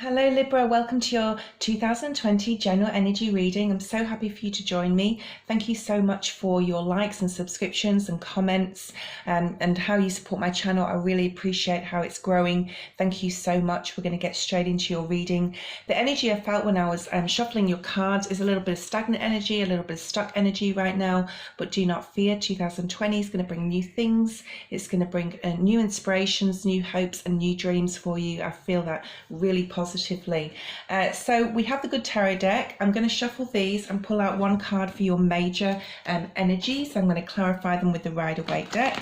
Hello Libra, welcome to your 2020 general energy reading. I'm so happy for you to join me. Thank you so much for your likes and subscriptions and comments and how you support my channel. I really appreciate how it's growing. Thank you so much. We're going to get straight into your reading. The energy I felt when I was shuffling your cards is a little bit of stagnant energy, a little bit of stuck energy right now, but do not fear. 2020 is going to bring new things. It's going to bring new inspirations, new hopes and new dreams for you. I feel that really positively. So we have the Good Tarot deck. I'm going to shuffle these and pull out one card for your major energies. I'm going to clarify them with the Rider-Waite deck.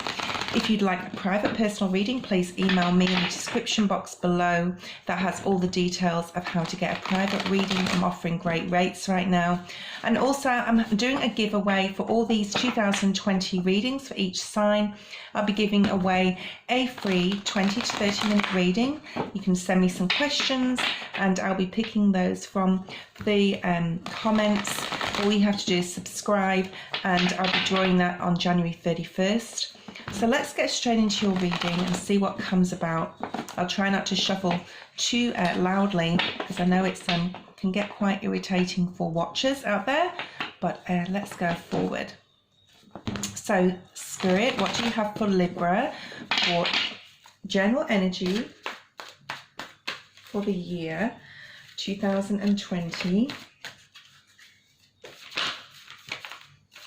If you'd like a private personal reading, please email me in the description box below. That has all the details of how to get a private reading. I'm offering great rates right now. And also I'm doing a giveaway for all these 2020 readings for each sign. I'll be giving away a free 20 to 30 minute reading. You can send me some questions and I'll be picking those from the comments. All you have to do is subscribe and I'll be drawing that on January 31st. So let's get straight into your reading and see what comes about. I'll try not to shuffle too loudly because I know it's can get quite irritating for watchers out there, but let's go forward. So Spirit, what do you have for Libra for general energy for the year 2020?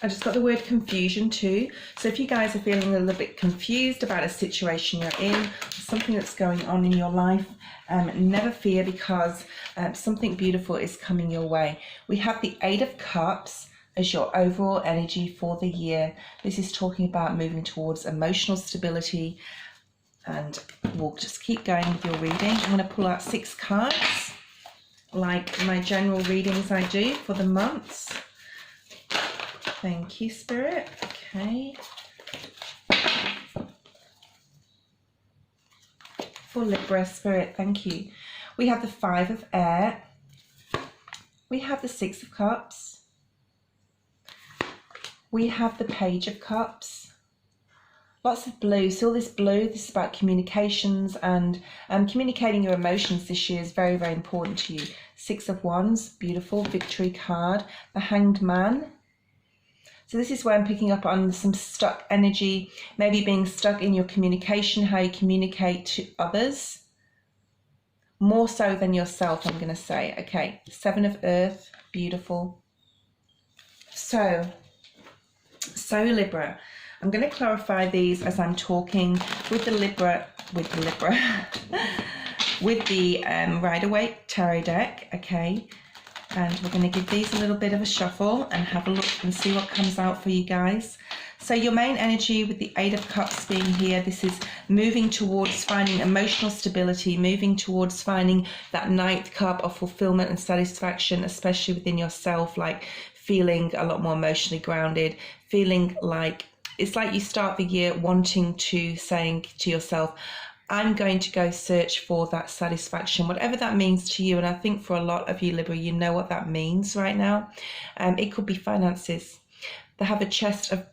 I just got the word confusion too. So if you guys are feeling a little bit confused about a situation you're in, something that's going on in your life, never fear because something beautiful is coming your way. We have the Eight of Cups as your overall energy for the year. This is talking about moving towards emotional stability, and we'll just keep going with your reading. I'm going to pull out 6 cards like my general readings I do for the months. Thank you, Spirit. Okay. For Libra, Spirit, thank you. We have the 5 of Air. We have the 6 of Cups. We have the Page of Cups. Lots of blue. So all this blue, this is about communications and communicating your emotions this year is very, very important to you. 6 of Wands, beautiful victory card. The Hanged Man. So this is where I'm picking up on some stuck energy, maybe being stuck in your communication, how you communicate to others, more so than yourself, I'm going to say. Okay, 7 of Earth, beautiful. So Libra, I'm going to clarify these as I'm talking with the Rider-Waite tarot deck, okay? And we're going to give these a little bit of a shuffle and have a look and see what comes out for you guys. So your main energy with the 8 of Cups being here, this is moving towards finding emotional stability, moving towards finding that 9th cup of fulfillment and satisfaction, especially within yourself, like feeling a lot more emotionally grounded, feeling like it's like you start the year wanting to, saying to yourself, I'm going to go search for that satisfaction, whatever that means to you. And I think for a lot of you, Libra, you know what that means right now. It could be finances. They have a chest of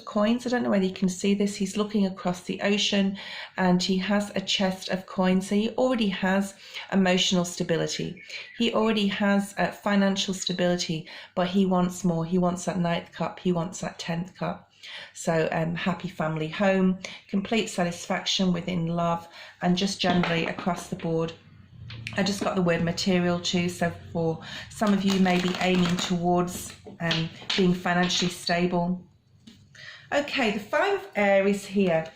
coins. I don't know whether you can see this. He's looking across the ocean and he has a chest of coins. So he already has emotional stability. He already has financial stability, but he wants more. He wants that 9th cup. He wants that 10th cup. So happy family home, complete satisfaction within love, and just generally across the board. I just got the word material too, so for some of you maybe aiming towards being financially stable. Okay, the 5 of Air is here.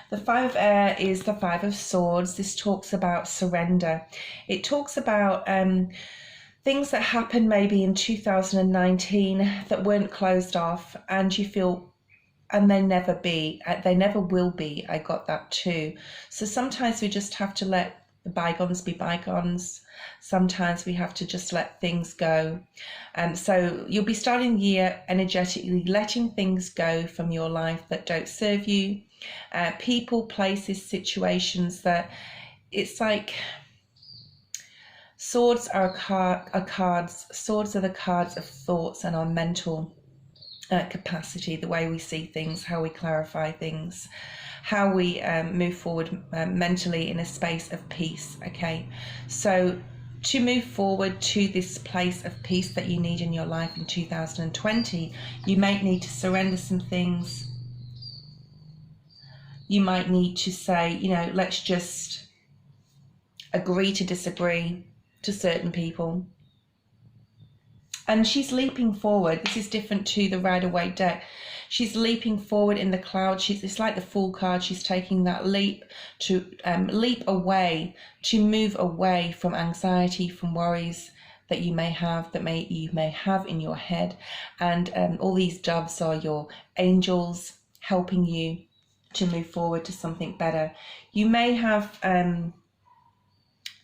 The 5 of Air is the 5 of Swords. This talks about surrender. It talks about things that happened maybe in 2019 that weren't closed off and you feel, and they never will be. I got that too. So sometimes we just have to let the bygones be bygones. Sometimes we have to just let things go. So you'll be starting the year energetically letting things go from your life that don't serve you. People, places, situations that it's like swords are cards. Swords are the cards of thoughts and our mental capacity, the way we see things, how we clarify things. how we move forward mentally in a space of peace. Okay, so to move forward to this place of peace that you need in your life in 2020, you might need to surrender some things. You might need to say, you know, let's just agree to disagree to certain people. And she's leaping forward. This is different to the Rider-Waite deck. She's leaping forward in the clouds. It's like the Fool card. She's taking that leap to leap away, to move away from anxiety, from worries that you may have, you may have in your head. And all these doves are your angels helping you to move forward to something better. You may have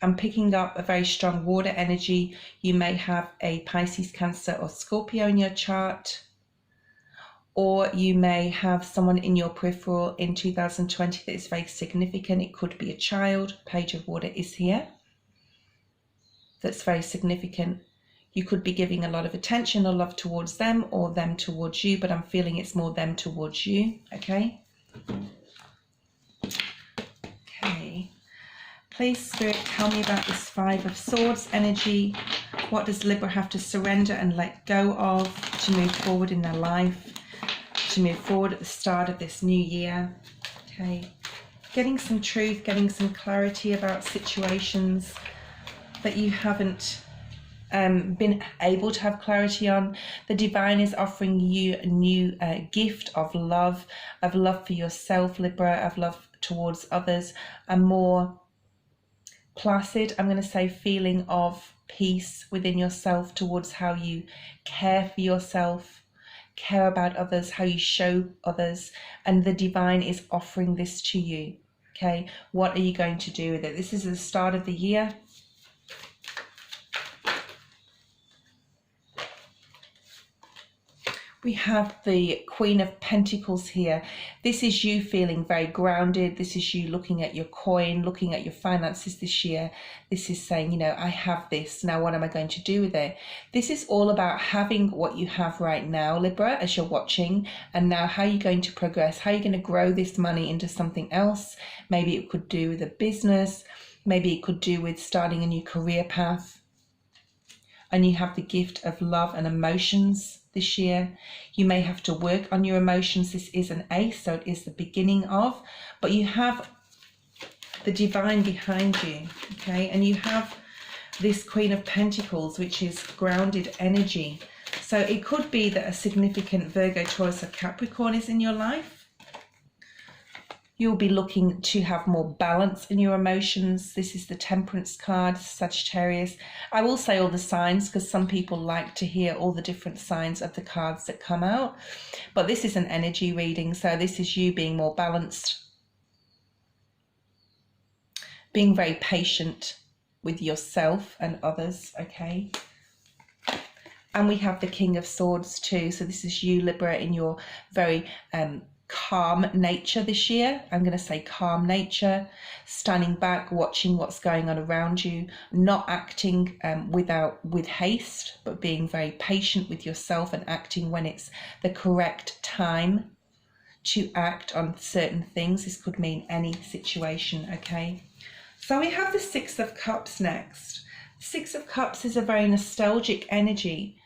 I'm picking up a very strong water energy. You may have a Pisces, Cancer or Scorpio in your chart, or you may have someone in your peripheral in 2020 that is very significant. It could be a child. Page of Water is here. That's very significant. You could be giving a lot of attention or love towards them, or them towards you, but I'm feeling it's more them towards you. Okay. Okay. Please, Spirit, tell me about this Five of Swords energy. What does Libra have to surrender and let go of to move forward in their life, to move forward at the start of this new year? Okay. Getting some truth, getting some clarity about situations that you haven't been able to have clarity on. The Divine is offering you a new gift of love for yourself, Libra, of love towards others, a more placid, I'm going to say, feeling of peace within yourself towards how you care for yourself, care about others, how you show others. And the Divine is offering this to you. Okay, what are you going to do with it? This is the start of the year. We have the Queen of Pentacles here. This is you feeling very grounded. This is you looking at your coin, looking at your finances this year. This is saying, you know, I have this. Now, what am I going to do with it? This is all about having what you have right now, Libra, as you're watching. And now how are you going to progress? How are you going to grow this money into something else? Maybe it could do with a business. Maybe it could do with starting a new career path. And you have the gift of love and emotions this year. You may have to work on your emotions. This is an ace, so it is the beginning of, but you have the Divine behind you, okay? And you have this Queen of Pentacles, which is grounded energy. So it could be that a significant Virgo, Taurus or Capricorn is in your life. You'll be looking to have more balance in your emotions. This is the Temperance card, Sagittarius. I will say all the signs because some people like to hear all the different signs of the cards that come out. But this is an energy reading, so this is you being more balanced, being very patient with yourself and others, okay? And we have the King of Swords too. So this is you, Libra, in your very calm nature this year. I'm going to say calm nature, standing back, watching what's going on around you, not acting with haste, but being very patient with yourself and acting when it's the correct time to act on certain things. This could mean any situation, okay? So we have the Six of Cups next. Six of Cups is a very nostalgic energy.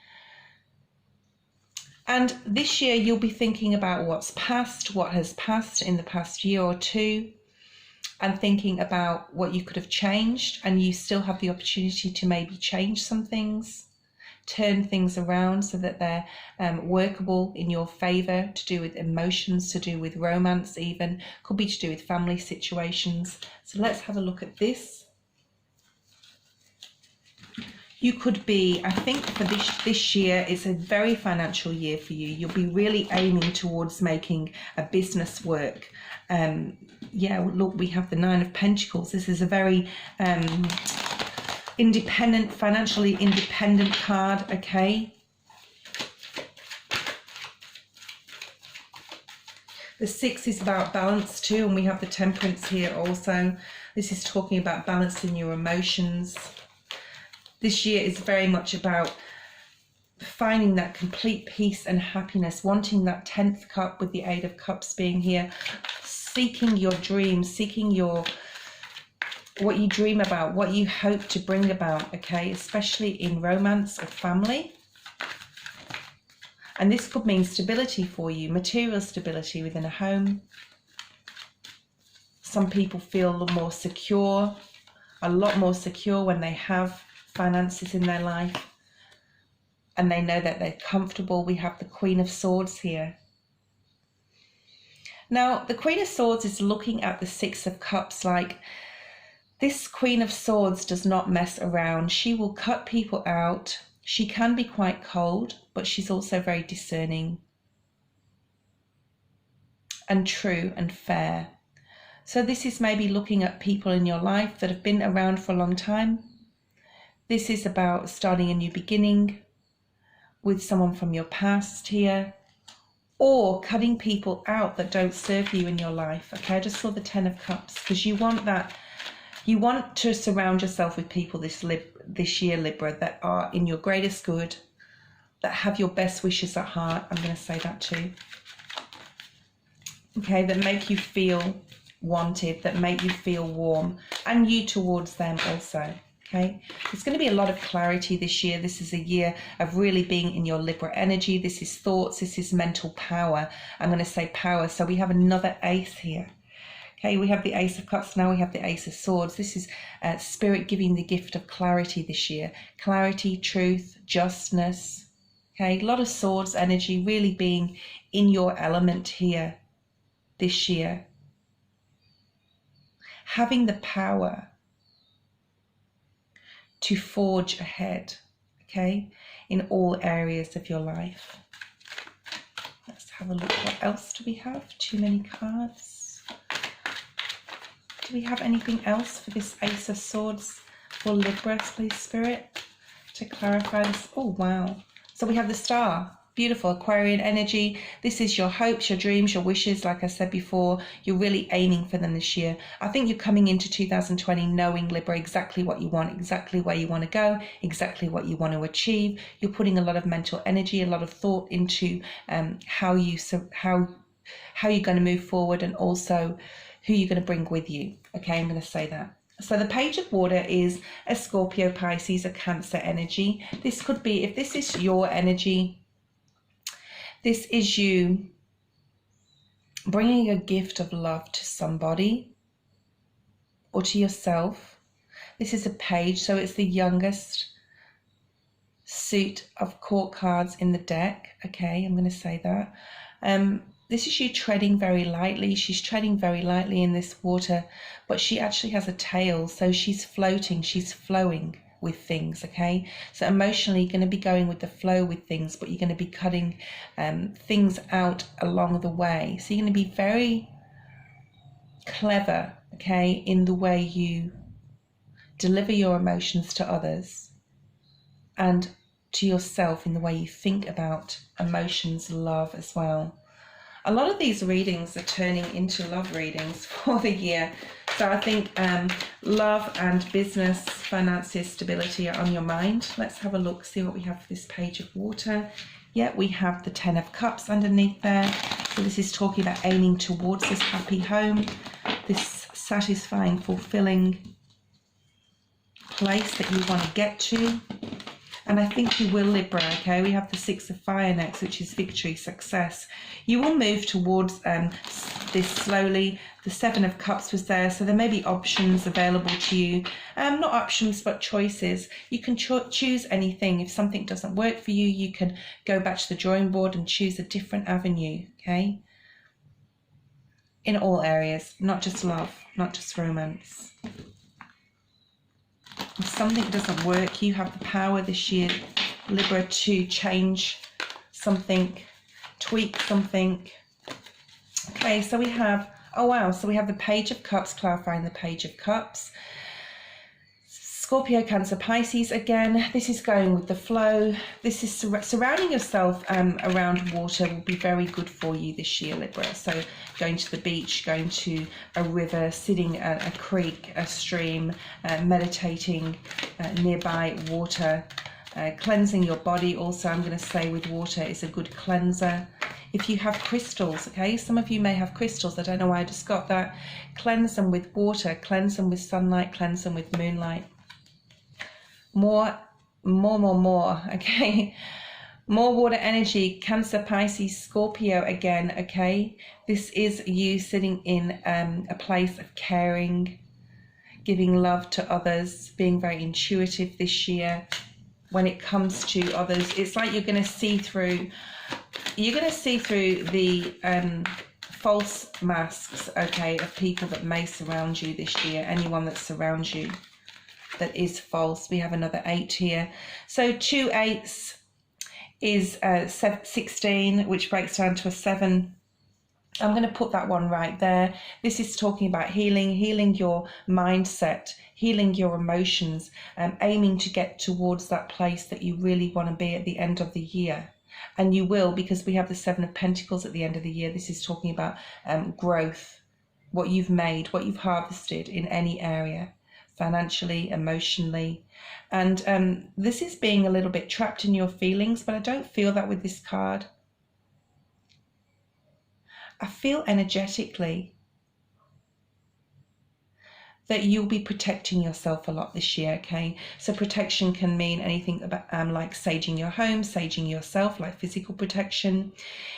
And this year you'll be thinking about what's past, what has passed in the past year or two, and thinking about what you could have changed, and you still have the opportunity to maybe change some things, turn things around so that they're workable in your favor, to do with emotions, to do with romance even, could be to do with family situations. So let's have a look at this. You could be, I think for this year, it's a very financial year for you. You'll be really aiming towards making a business work. Yeah, look, we have the Nine of Pentacles. This is a very independent, financially independent card, okay? The Six is about balance too, and we have the Temperance here also. This is talking about balancing your emotions. This year is very much about finding that complete peace and happiness, wanting that 10th cup with the Eight of Cups being here. seeking your dreams, seeking what you dream about, what you hope to bring about, okay, especially in romance or family. And this could mean stability for you, material stability within a home. Some people feel more secure, a lot more secure when they have finances in their life and they know that they're comfortable. We have the Queen of Swords here. Now, the Queen of Swords is looking at the Six of Cups like, this Queen of Swords does not mess around. She will cut people out. She can be quite cold, but she's also very discerning and true and fair. So this is maybe looking at people in your life that have been around for a long time. This is about starting a new beginning with someone from your past here, or cutting people out that don't serve you in your life. Okay, I just saw the Ten of Cups because you want that. You want to surround yourself with people this year, Libra, that are in your greatest good, that have your best wishes at heart. I'm going to say that too. Okay, that make you feel wanted, that make you feel warm, and you towards them also. Okay, there's going to be a lot of clarity this year. This is a year of really being in your Libra energy. This is thoughts, this is mental power. I'm going to say power. So we have another ace here. Okay, we have the Ace of Cups, now we have the Ace of Swords. This is Spirit giving the gift of clarity this year. Clarity, truth, justness. Okay, a lot of Swords energy, really being in your element here this year. Having the power to forge ahead, okay, in all areas of your life. Let's have a look. What else do we have? Too many cards. Do we have anything else for this Ace of Swords for Libra, please, Spirit, to clarify this? Oh, wow. So we have the Star. Beautiful Aquarian energy. This is your hopes, your dreams, your wishes. Like I said before, you're really aiming for them this year. I think you're coming into 2020 knowing, Libra, exactly what you want, exactly where you want to go, exactly what you want to achieve. You're putting a lot of mental energy, a lot of thought into how you're going to move forward, and also who you're going to bring with you. Okay, I'm going to say that. So the Page of Water is a Scorpio, Pisces, a Cancer energy. This could be, if this is your energy, this is you bringing a gift of love to somebody or to yourself. This is a page, so it's the youngest suit of court cards in the deck. Okay, I'm going to say that. This is you treading very lightly. She's treading very lightly in this water, but she actually has a tail, so she's floating, she's flowing with things. Okay, so emotionally you're going to be going with the flow with things, but you're going to be cutting things out along the way. So you're going to be very clever, okay, in the way you deliver your emotions to others and to yourself, in the way you think about emotions, love as well. A lot of these readings are turning into love readings for the year. So I think love and business, finances, stability are on your mind. Let's have a look, see what we have for this Page of Water. Yeah, we have the Ten of Cups underneath there. So this is talking about aiming towards this happy home, this satisfying, fulfilling place that you want to get to. And I think you will, Libra, okay? We have the Six of Fire next, which is victory, success. You will move towards this slowly. The Seven of Cups was there, so there may be options available to you. Not options, but choices. You can choose anything. If something doesn't work for you, you can go back to the drawing board and choose a different avenue, okay? In all areas, not just love, not just romance. If something doesn't work, you have the power this year, Libra, to change something, tweak something. Okay, so we have, oh wow, so we have the Page of Cups, clarifying the Page of Cups. Scorpio, Cancer, Pisces again. This is going with the flow. This is surrounding yourself around water will be very good for you this year, Libra. So going to the beach, going to a river, sitting at a creek, a stream, meditating nearby water, cleansing your body also, I'm going to say, with water is a good cleanser. If you have crystals, okay, some of you may have crystals. I don't know why I just got that. Cleanse them with water, cleanse them with sunlight, cleanse them with moonlight. More, okay. More water energy, Cancer, Pisces, Scorpio again, okay? This is you sitting in a place of caring, giving love to others, being very intuitive this year. When it comes to others, it's like you're going to see through the false masks, okay, of people that may surround you this year, anyone that surrounds you that is false. We have another 8 here. So 2 8s is 16, which breaks down to a 7. I'm going to put that one right there. This is talking about healing your mindset, healing your emotions, aiming to get towards that place that you really want to be at the end of the year. And you will, because we have the 7 of Pentacles at the end of the year. This is talking about growth, what you've made, what you've harvested in any area, financially, emotionally. And this is being a little bit trapped in your feelings, but I don't feel that with this card. I feel energetically that you'll be protecting yourself a lot this year, okay? So protection can mean anything about like saging your home, saging yourself, like physical protection.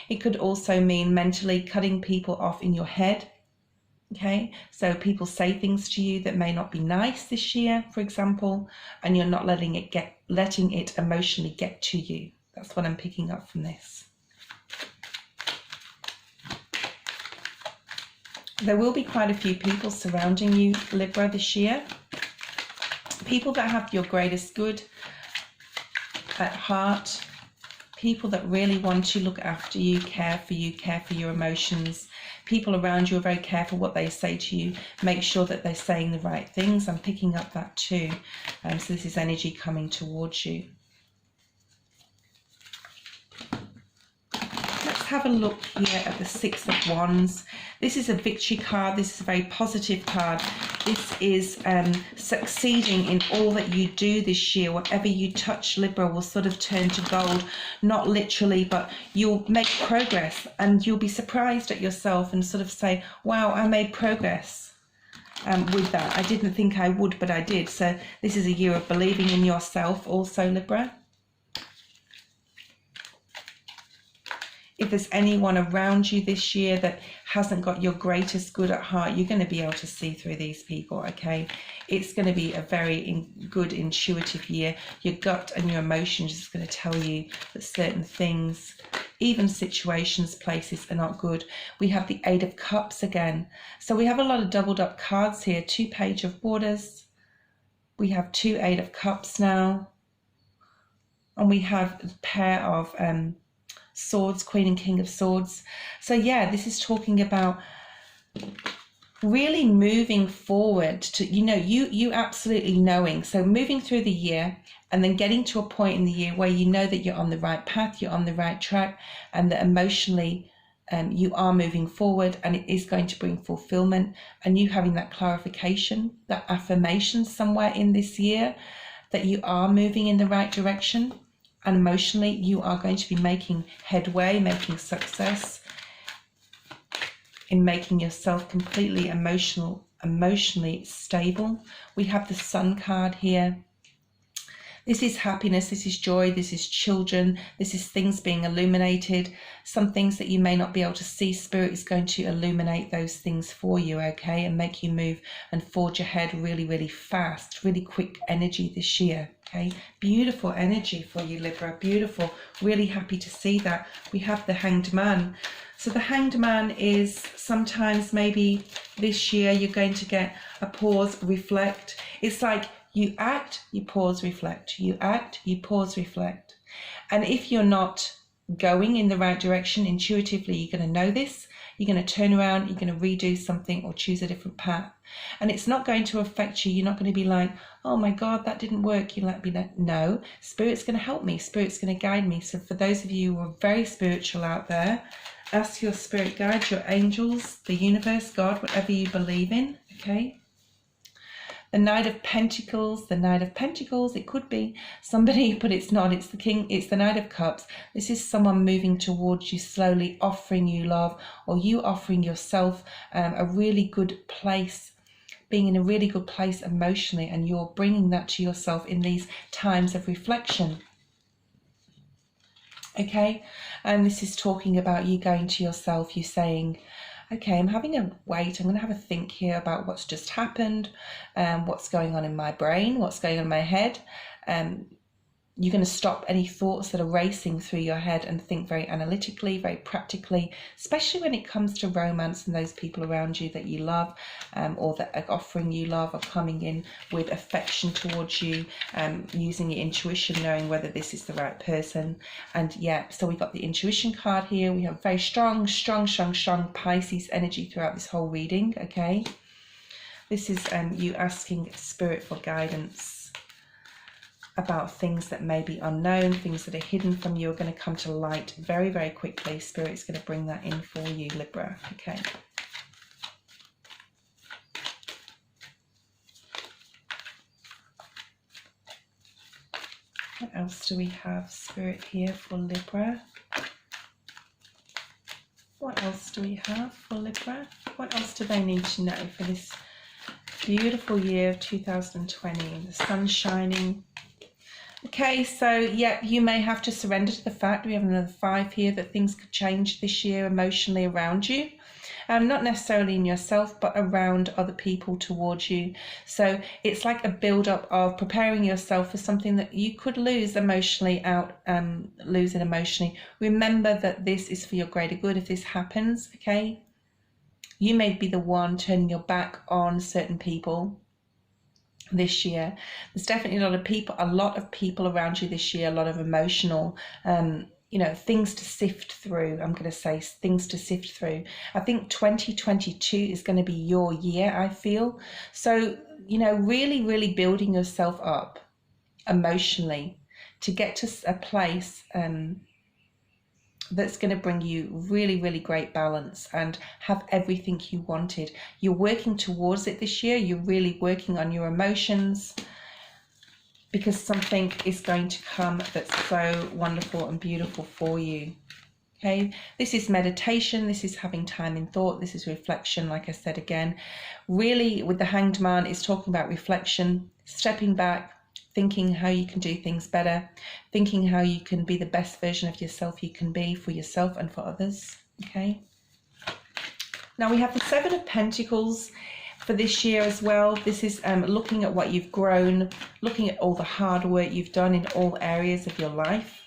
It could also mean mentally cutting people off in your head. Okay, so people say things to you that may not be nice this year, for example, and you're not letting it emotionally get to you. That's what I'm picking up from this. There will be quite a few people surrounding you, Libra, this year. People that have your greatest good at heart. People that really want to look after you, care for your emotions. People around you are very careful what they say to you. Make sure that they're saying the right things. I'm picking up that too. So this is energy coming towards you. Let's have a look here at the 6 of Wands. This is a victory card. This is a very positive card. This is succeeding in all that you do this year. Whatever you touch, Libra, will sort of turn to gold. Not literally, but you'll make progress, and you'll be surprised at yourself and sort of say, wow, I made progress with that. I didn't think I would, but I did. So this is a year of believing in yourself also, Libra. If there's anyone around you this year that hasn't got your greatest good at heart, you're going to be able to see through these people, okay? It's going to be a very good intuitive year. Your gut and your emotions is going to tell you that certain things, even situations, places, are not good. We have the 8 of Cups again. So we have a lot of doubled up cards here. 2 Page of Waters. We have 2 8 of Cups now. And we have a pair of Swords, Queen and King of Swords. So yeah, this is talking about really moving forward to, you absolutely knowing. So moving through the year and then getting to a point in the year where you know that you're on the right path, you're on the right track, and that emotionally you are moving forward, and it is going to bring fulfillment, and you having that clarification, that affirmation somewhere in this year that you are moving in the right direction. And emotionally, you are going to be making headway, making success in making yourself completely emotionally stable. We have the Sun card here. This is happiness, this is joy, this is children, this is things being illuminated. Some things that you may not be able to see, Spirit is going to illuminate those things for you, okay, and make you move and forge ahead really, really fast, really quick energy this year, okay. Beautiful energy for you, Libra, beautiful. Really happy to see that. We have the Hanged Man. So the Hanged Man is sometimes maybe this year you're going to get a pause, reflect. It's like you act, you pause, reflect. You act, you pause, reflect. And if you're not going in the right direction intuitively, you're going to know this. You're going to turn around, you're going to redo something or choose a different path. And it's not going to affect you. You're not going to be like, oh my God, that didn't work. You let me know. No, Spirit's going to help me. Spirit's going to guide me. So for those of you who are very spiritual out there, ask your spirit guides, your angels, the universe, God, whatever you believe in, okay? The Knight of Pentacles, the Knight of Pentacles, it could be somebody, but it's not. It's the King, it's the Knight of Cups. This is someone moving towards you slowly, offering you love, or you offering yourself a really good place, being in a really good place emotionally, and you're bringing that to yourself in these times of reflection. Okay, and this is talking about you going to yourself, you saying, okay, I'm having a wait, I'm going to have a think here about what's just happened, what's going on in my brain, what's going on in my head. You're going to stop any thoughts that are racing through your head and think very analytically, very practically, especially when it comes to romance and those people around you that you love, or that are offering you love, or coming in with affection towards you, using your intuition, knowing whether this is the right person. And yeah, so we got the intuition card here. We have very strong Pisces energy throughout this whole reading, okay? This is you asking Spirit for guidance about things that may be unknown, things that are hidden from you are going to come to light very, very quickly. Spirit's going to bring that in for you, Libra. Okay. What else do we have, Spirit, here for Libra? What else do we have for Libra? What else do they need to know for this beautiful year of 2020? The sun shining. Okay, so yeah, you may have to surrender to the fact, we have another 5 here, that things could change this year emotionally around you. Not necessarily in yourself, but around other people towards you. So it's like a build-up of preparing yourself for something that you could lose emotionally losing emotionally. Remember that this is for your greater good if this happens, okay? You may be the one turning your back on certain people this year. There's definitely a lot of people around you this year, a lot of emotional things to sift through. I'm going to say things to sift through. I think 2022 is going to be your year, I feel. So, really building yourself up emotionally to get to a place that's going to bring you really great balance and have everything you wanted. You're working towards it this year. You're really working on your emotions, because something is going to come that's so wonderful and beautiful for you. Okay, this is meditation, this is having time in thought, this is reflection. Like I said again, really with the Hanged Man, is talking about reflection, stepping back, thinking how you can do things better, thinking how you can be the best version of yourself you can be for yourself and for others. Okay, now we have the 7 of Pentacles for this year as well. This is looking at what you've grown, looking at all the hard work you've done in all areas of your life.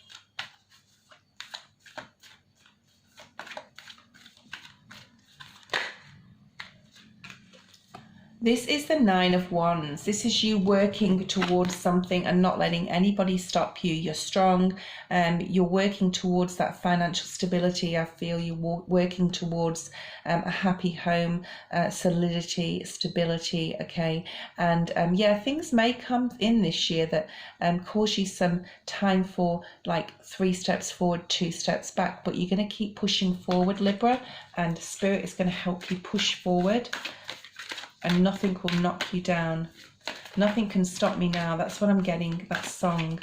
This is the 9 of Wands. This is you working towards something and not letting anybody stop you. You're strong. You're working towards that financial stability. I feel you're working towards a happy home, solidity, stability. Okay. And yeah, things may come in this year that cause you some time for like 3 steps forward, 2 steps back. But you're going to keep pushing forward, Libra. And Spirit is going to help you push forward. And nothing will knock you down. Nothing can stop me now. That's what I'm getting, that song.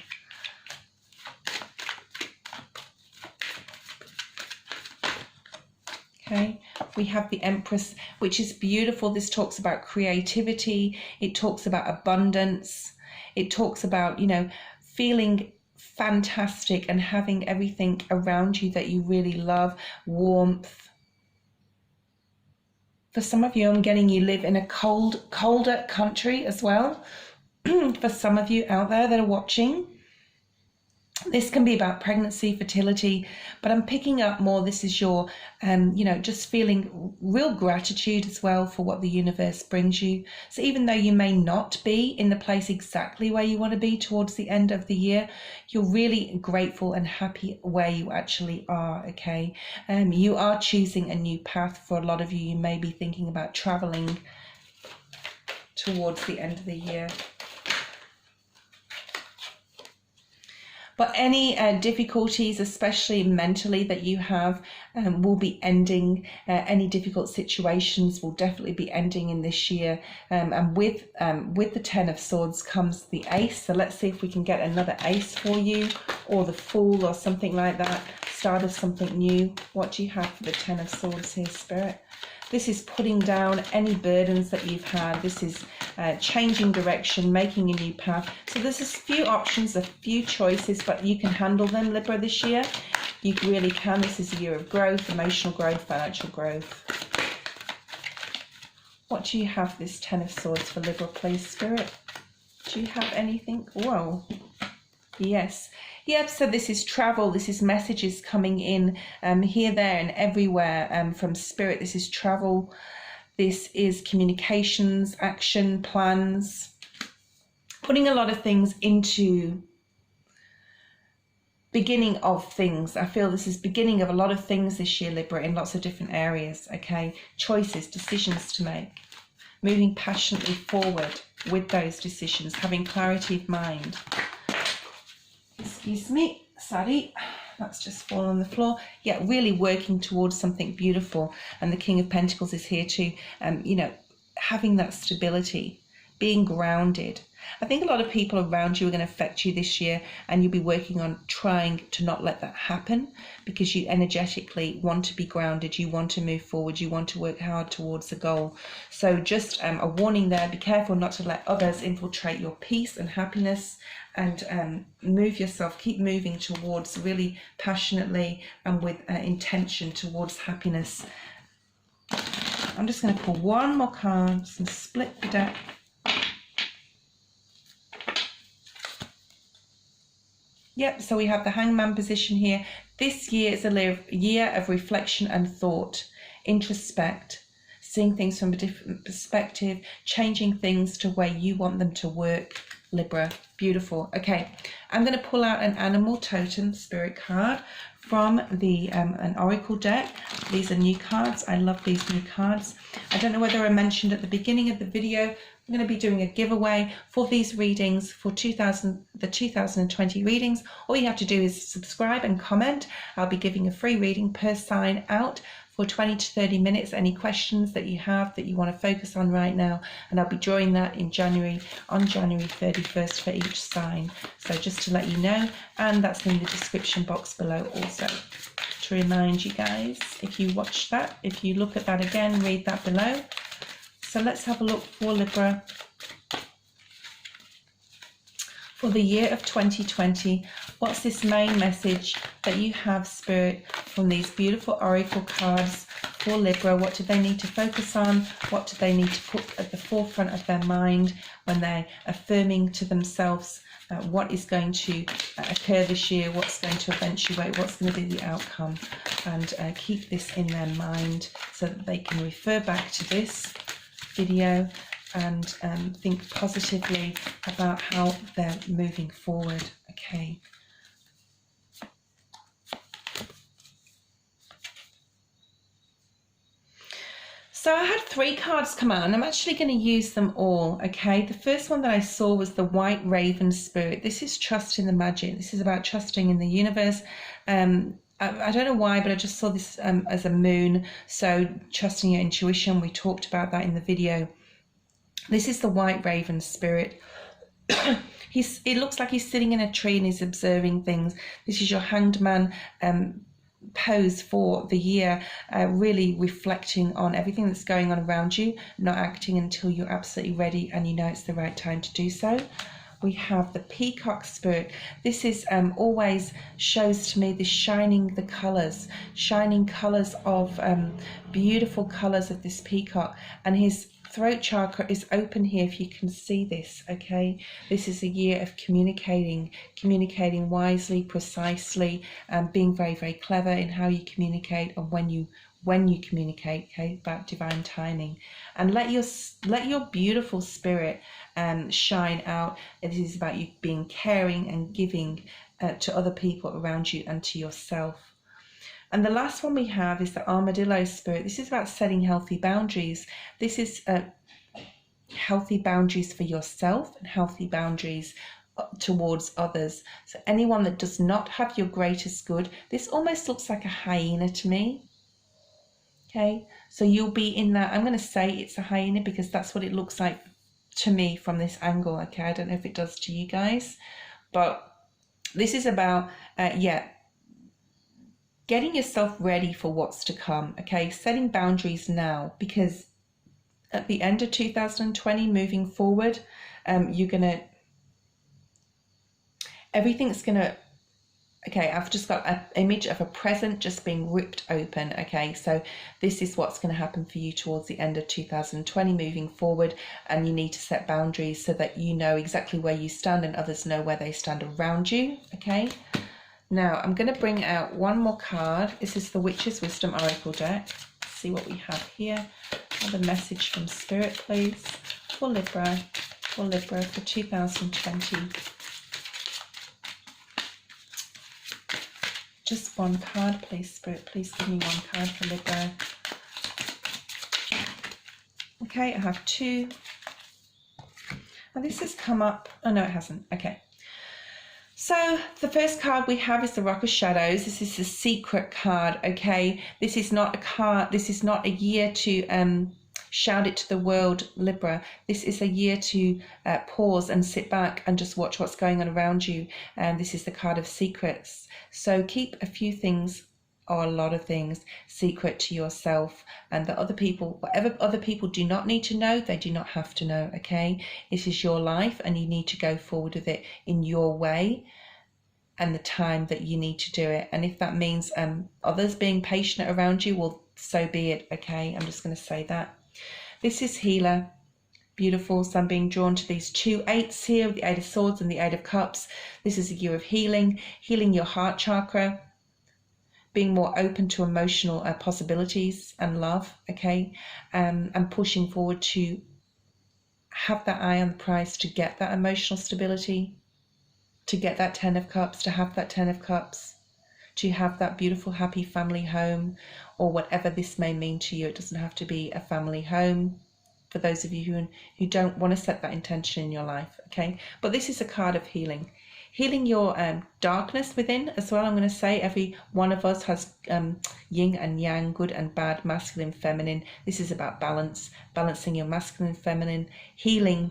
Okay, we have the Empress, which is beautiful. This talks about creativity. It talks about abundance. It talks about, feeling fantastic and having everything around you that you really love. Warmth. For some of you, I'm getting you live in a colder country as well. For some of you out there that are watching, this can be about pregnancy, fertility, but I'm picking up more, this is your, just feeling real gratitude as well for what the universe brings you. So even though you may not be in the place exactly where you want to be towards the end of the year, you're really grateful and happy where you actually are, okay? You are choosing a new path. For a lot of you, you may be thinking about traveling towards the end of the year. But any difficulties, especially mentally, that you have will be ending. Any difficult situations will definitely be ending in this year. And with the Ten of Swords comes the Ace. So let's see if we can get another Ace for you, or the Fool, or something like that. Start of something new. What do you have for the Ten of Swords here, Spirit? This is putting down any burdens that you've had. This is changing direction, making a new path. So there's a few options, a few choices, but you can handle them, Libra, this year. You really can. This is a year of growth, emotional growth, financial growth. What do you have this Ten of Swords for Libra, please, Spirit? Do you have anything? Whoa. Yes. Yep, so this is travel, this is messages coming in here, there and everywhere from Spirit. This is travel, this is communications, action, plans, putting a lot of things into beginning of things. I feel this is beginning of a lot of things this year, Libra, in lots of different areas, okay? Choices, decisions to make, moving passionately forward with those decisions, having clarity of mind. Excuse me, sorry, that's just fallen on the floor. Yeah, really working towards something beautiful. And the King of Pentacles is here too. You know, having that stability, being grounded. I think a lot of people around you are going to affect you this year, and you'll be working on trying to not let that happen, because you energetically want to be grounded, you want to move forward, you want to work hard towards the goal. So just a warning there, be careful not to let others infiltrate your peace and happiness, and move yourself, keep moving towards really passionately and with intention towards happiness. I'm just going to pull one more card and split the deck. Yep, so we have the Hangman position here. This year is a year of reflection and thought, introspect, seeing things from a different perspective, changing things to where you want them to work, Libra. Beautiful. Okay, I'm going to pull out an animal totem spirit card from the an oracle deck. These are new cards. I love these new cards. I don't know whether I mentioned at the beginning of the video, I'm going to be doing a giveaway for these readings for the 2020 readings. All you have to do is subscribe and comment. I'll be giving a free reading per sign out for 20 to 30 minutes. Any questions that you have that you want to focus on right now, and I'll be drawing that in January, on January 31st for each sign. So just to let you know, and that's in the description box below also. To remind you guys, if you watch that, if you look at that again, read that below. So let's have a look for Libra for the year of 2020. What's this main message that you have, Spirit, from these beautiful oracle cards for Libra? What do they need to focus on? What do they need to put at the forefront of their mind when they're affirming to themselves what is going to occur this year, what's going to eventuate, what's going to be the outcome, and keep this in their mind so that they can refer back to this video and think positively about how they're moving forward. Okay. So I had 3 cards come out, and I'm actually going to use them all, okay? The first one that I saw was the White Raven Spirit. This is trust in the magic. This is about trusting in the universe. I don't know why, but I just saw this as a moon, so trusting your intuition. We talked about that in the video. This is the White Raven Spirit. It looks like he's sitting in a tree and he's observing things. This is your Hanged Man pose for the year, really reflecting on everything that's going on around you, not acting until you're absolutely ready and you know it's the right time to do so. We have the Peacock Spirit. This is always shows to me the shining colours of beautiful colours of this peacock, and his throat chakra is open here, if you can see this, okay? This is a year of communicating wisely, precisely, being very, very clever in how you communicate and when you communicate, okay? About divine timing. And let your beautiful spirit shine out. This is about you being caring and giving to other people around you and to yourself. And the last one we have is the Armadillo Spirit. This is about setting healthy boundaries. This is healthy boundaries for yourself and healthy boundaries towards others. So anyone that does not have your greatest good, this almost looks like a hyena to me. Okay, so you'll be in that, I'm going to say it's a hyena because that's what it looks like to me from this angle. Okay, I don't know if it does to you guys, but this is about, getting yourself ready for what's to come. Okay, setting boundaries now, because at the end of 2020, moving forward, everything's gonna, okay, I've just got an image of a present just being ripped open. Okay, so this is what's going to happen for you towards the end of 2020 moving forward, and you need to set boundaries so that you know exactly where you stand and others know where they stand around you. Okay, now I'm going to bring out one more card. This is the Witch's Wisdom Oracle deck. Let's see what we have here. Another message from Spirit, please, for Libra for 2020. Just one card, please, Spirit. Please give me one card for Libra. Okay, I have two. And this has come up. Oh, no, it hasn't. Okay. So the first card we have is the Rock of Shadows. This is the Secret card, okay? This is not a card. This is not a year to shout it to the world, Libra. This is a year to pause and sit back and just watch what's going on around you. And this is the card of secrets. So keep a few things, or a lot of things, secret to yourself, and that other people, whatever other people do not need to know, they do not have to know, okay? This is your life and you need to go forward with it in your way and the time that you need to do it. And if that means others being patient around you, well, so be it, okay? I'm just going to say that. This is Healer. Beautiful. So I'm being drawn to these two eights here, the Eight of Swords and the Eight of Cups. This is a year of healing your heart chakra, being more open to emotional possibilities and love, okay? And pushing forward to have that eye on the prize, to get that emotional stability, to get that Ten of Cups, to have that Ten of Cups, to have that beautiful, happy family home, or whatever this may mean to you. It doesn't have to be a family home for those of you who don't want to set that intention in your life, okay? But this is a card of healing your darkness within as well. I'm going to say every one of us has yin and yang, good and bad, masculine, feminine. This is about balance, balancing your masculine, feminine, healing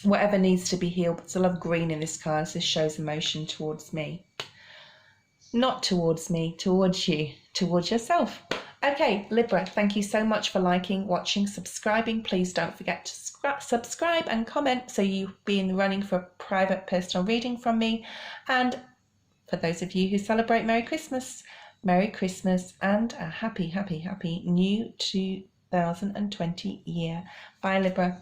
whatever needs to be healed. But I love green in this card. So this shows emotion towards me. Not towards me, towards you, towards yourself. Okay, Libra, thank you so much for liking, watching, subscribing. Please don't forget to subscribe and comment so you'll be in the running for a private personal reading from me. And for those of you who celebrate Merry Christmas and a happy, happy, happy new 2020 year. Bye, Libra.